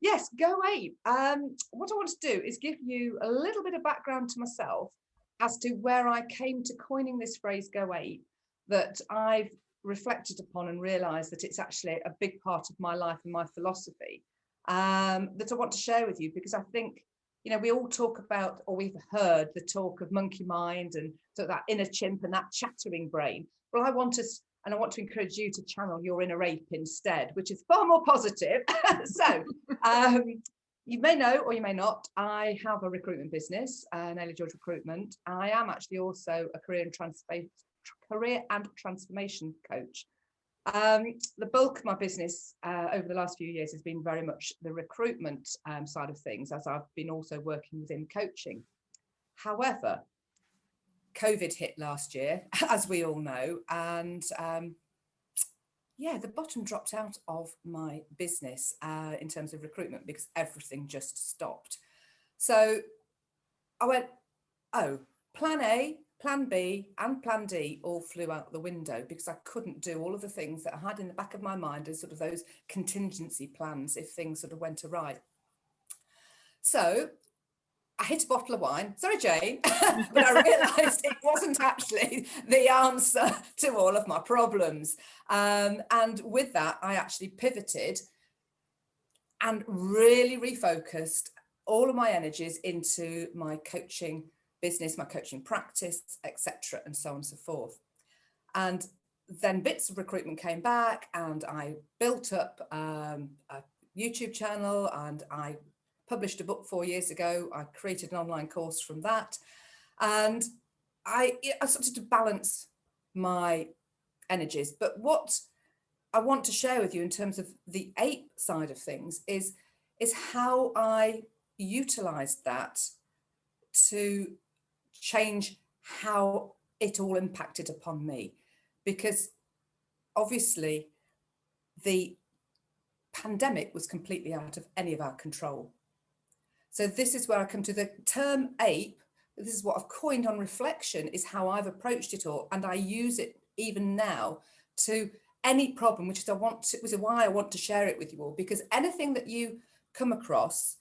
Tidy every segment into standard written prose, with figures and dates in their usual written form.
Yes, go APE. What I want to do is give you a little bit of background to myself as to where I came to coining this phrase go APE, that I've reflected upon and realized that it's actually a big part of my life and my philosophy, that I want to share with you, because I think, we all talk about, or we've heard the talk of monkey mind and sort of that inner chimp and that chattering brain. Well, I want to encourage you to channel your inner ape instead, which is far more positive. So you may know, or you may not, I have a recruitment business, Naylor George Recruitment. I am actually also a career and transformation coach. The bulk of my business over the last few years has been very much the recruitment side of things, as I've been also working within coaching. However, COVID hit last year, as we all know, and the bottom dropped out of my business in terms of recruitment, because everything just stopped. So I went, oh, plan A, plan B and plan D all flew out the window, because I couldn't do all of the things that I had in the back of my mind as sort of those contingency plans if things sort of went awry. So I hit a bottle of wine, sorry Jane, but I realised it wasn't actually the answer to all of my problems. And with that, I actually pivoted and really refocused all of my energies into my coaching business, my coaching practice, etc., and so on and so forth. And then bits of recruitment came back, and I built up a YouTube channel, and I published a book 4 years ago. I created an online course from that, and I started to balance my energies. But what I want to share with you in terms of the APE side of things is how I utilized that to change how it all impacted upon me, because obviously the pandemic was completely out of any of our control. So this is where I come to the term APE. This is what I've coined on reflection, is how I've approached it all, and I use it even now to any problem, which is why I want to share it with you all, because anything that you come across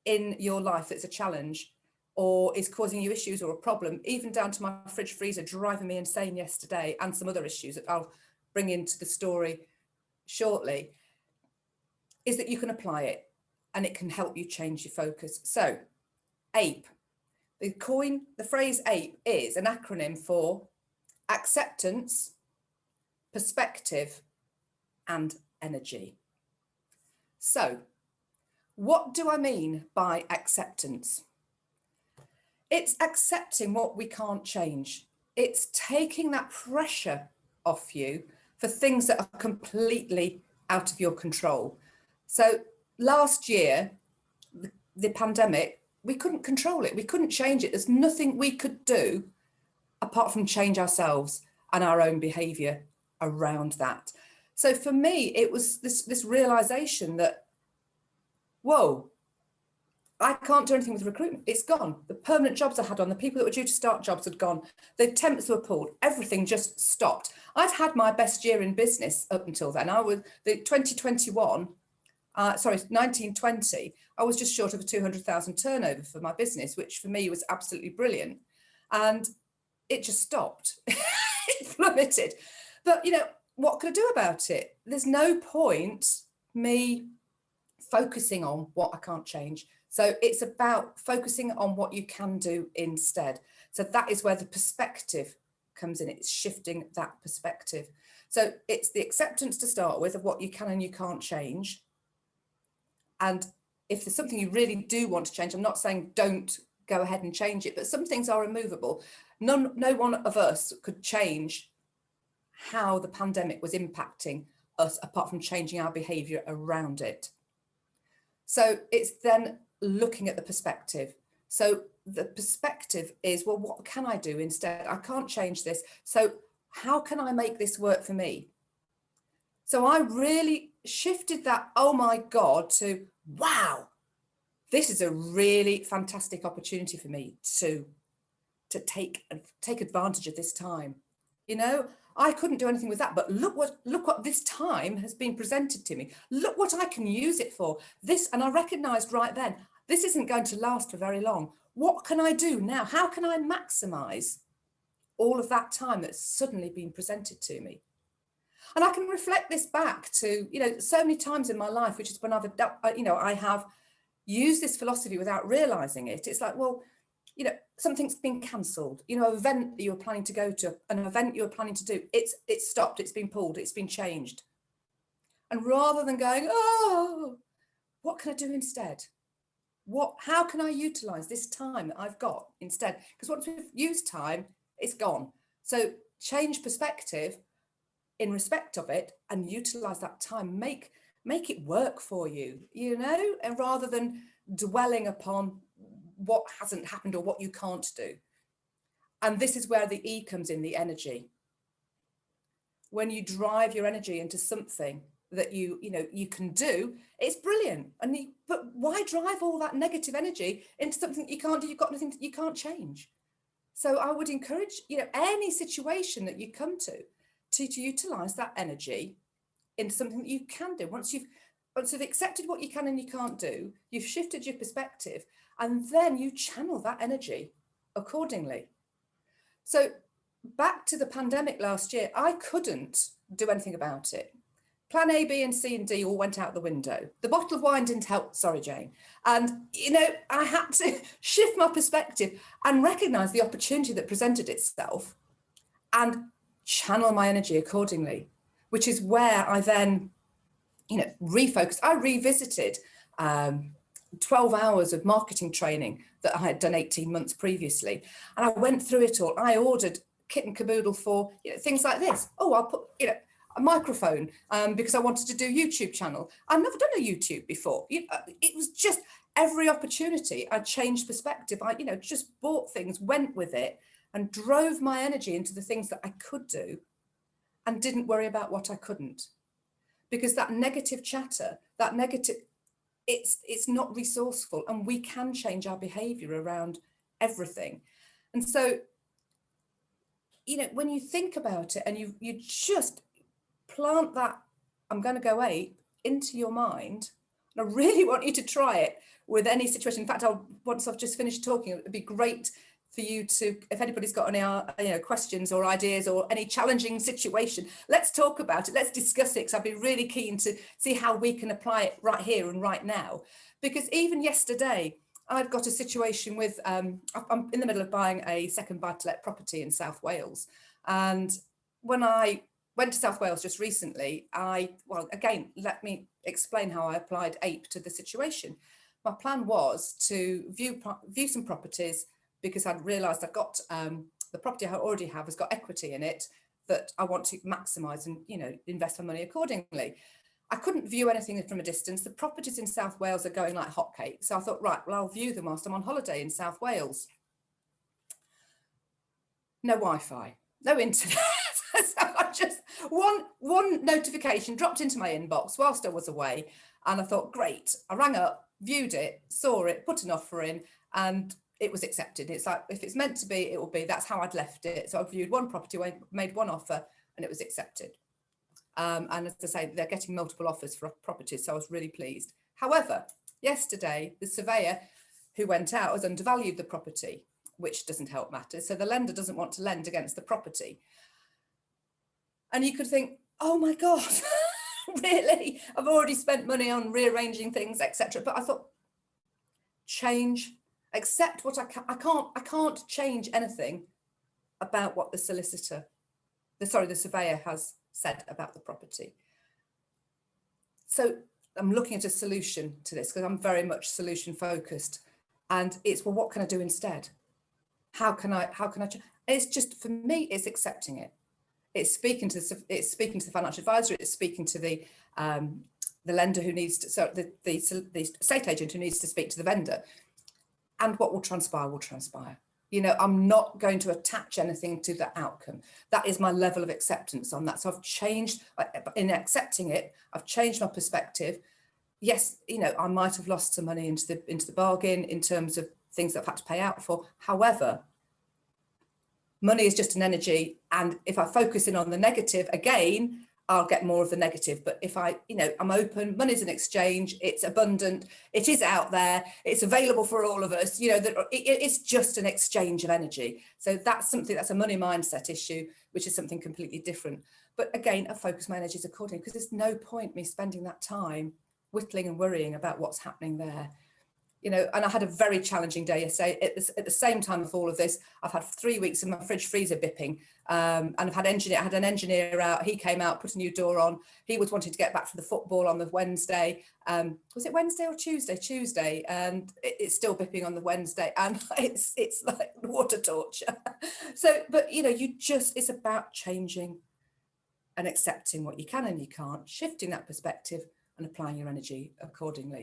in your life that's a challenge or is causing you issues or a problem, even down to my fridge freezer driving me insane yesterday, and some other issues that I'll bring into the story shortly, is that you can apply it and it can help you change your focus. So APE, the phrase APE is an acronym for acceptance, perspective and energy. So what do I mean by acceptance? It's accepting what we can't change. It's taking that pressure off you for things that are completely out of your control. So last year, the pandemic, we couldn't control it. We couldn't change it. There's nothing we could do apart from change ourselves and our own behavior around that. So for me, it was this realization that, whoa, I can't do anything with recruitment. It's gone. The permanent jobs I had on, the people that were due to start jobs had gone. The temps were pulled. Everything just stopped. I'd had my best year in business up until then. 1920, I was just short of a 200,000 turnover for my business, which for me was absolutely brilliant. And it just stopped. It plummeted. But, what could I do about it? There's no point me focusing on what I can't change. So it's about focusing on what you can do instead. So that is where the perspective comes in. It's shifting that perspective. So it's the acceptance to start with of what you can and you can't change. And if there's something you really do want to change, I'm not saying don't go ahead and change it, but some things are immovable. No one of us could change how the pandemic was impacting us apart from changing our behavior around it. So it's then looking at the perspective. So the perspective is, well, what can I do instead? I can't change this. So how can I make this work for me? So I really shifted that, oh my God, to, wow, this is a really fantastic opportunity for me to take advantage of this time. I couldn't do anything with that, but look what this time has been presented to me. Look what I can use it for. This, and I recognized right then, this isn't going to last for very long. What can I do now? How can I maximize all of that time that's suddenly been presented to me? And I can reflect this back to, so many times in my life, which is when I have used this philosophy without realizing it. It's like, well, something's been cancelled, an event that you were planning to go to, an event you were planning to do, it's stopped, it's been pulled, it's been changed. And rather than going, oh, what can I do instead? How can I utilize this time that I've got instead? Because once we've used time, it's gone. So change perspective in respect of it and utilize that time, make it work for you, and rather than dwelling upon what hasn't happened or what you can't do. And this is where the E comes in, the energy. When you drive your energy into something that you can do, it's brilliant. But why drive all that negative energy into something that you can't do? You've got nothing that you can't change. So I would encourage, any situation that you come to utilize that energy into something that you can do. Once you've accepted what you can and you can't do, you've shifted your perspective, and then you channel that energy accordingly. So back to the pandemic last year, I couldn't do anything about it. Plan A, B, and C, and D all went out the window. The bottle of wine didn't help. Sorry, Jane. And, I had to shift my perspective and recognize the opportunity that presented itself and channel my energy accordingly, which is where I then, refocused. I revisited 12 hours of marketing training that I had done 18 months previously. And I went through it all. I ordered kit and caboodle for things like this. Oh, I'll put, a microphone because I wanted to do YouTube channel. I've never done a YouTube before. It was just every opportunity. I changed perspective. I, just bought things, went with it, and drove my energy into the things that I could do and didn't worry about what I couldn't. Because that negative chatter, it's not resourceful, and we can change our behavior around everything. And so, when you think about it and you just plant that, I'm going to go ape into your mind, and I really want you to try it with any situation. In fact, once I've just finished talking, it'd be great for you to, if anybody's got any questions or ideas or any challenging situation, let's talk about it, let's discuss it, because I'd be really keen to see how we can apply it right here and right now. Because even yesterday, I've got a situation with, I'm in the middle of buying a second buy-to-let property in South Wales. And when I went to South Wales just recently, again, let me explain how I applied APE to the situation. My plan was to view some properties, because I'd realised I've got the property I already have has got equity in it that I want to maximise and invest my money accordingly. I couldn't view anything from a distance. The properties in South Wales are going like hotcakes. So I thought, right, well, I'll view them whilst I'm on holiday in South Wales. No Wi-Fi, no internet. So I just, one notification dropped into my inbox whilst I was away. And I thought, great. I rang up, viewed it, saw it, put an offer in, and it was accepted. It's like, if it's meant to be, it will be. That's how I'd left it. So I viewed one property, made one offer, and it was accepted. And as I say, they're getting multiple offers for properties, so I was really pleased. However, yesterday, the surveyor who went out has undervalued the property, which doesn't help matters. So the lender doesn't want to lend against the property. And you could think, oh my God, really? I've already spent money on rearranging things, etc. But I thought, change, accept what I can't change anything about what the surveyor has said about the property. So I'm looking at a solution to this, because I'm very much solution focused, and it's, well, what can I do instead? How can I it's just, for me, it's accepting it. It's speaking to the financial advisor, it's speaking to the lender who needs to, so the estate agent who needs to speak to the vendor. And what will transpire will transpire. I'm not going to attach anything to the outcome. That is my level of acceptance on that. So I've changed, in accepting it, I've changed my perspective. Yes, I might have lost some money into the bargain in terms of things that I've had to pay out for. However, money is just an energy, and if I focus in on the negative again, I'll get more of the negative. But if I, I'm open, money's an exchange, it's abundant, it is out there, it's available for all of us, it's just an exchange of energy. So that's a money mindset issue, which is something completely different. But again, I focus my energies accordingly, because there's no point me spending that time whittling and worrying about what's happening there. And I had a very challenging day yesterday. At the same time of all of this, I've had 3 weeks of my fridge freezer bipping, and I had an engineer out. He came out, put a new door on. He was wanting to get back for the football on the Wednesday. Was it Wednesday or Tuesday? Tuesday, and it's still bipping on the Wednesday, and it's like water torture. So, but it's about changing and accepting what you can and you can't, shifting that perspective and applying your energy accordingly.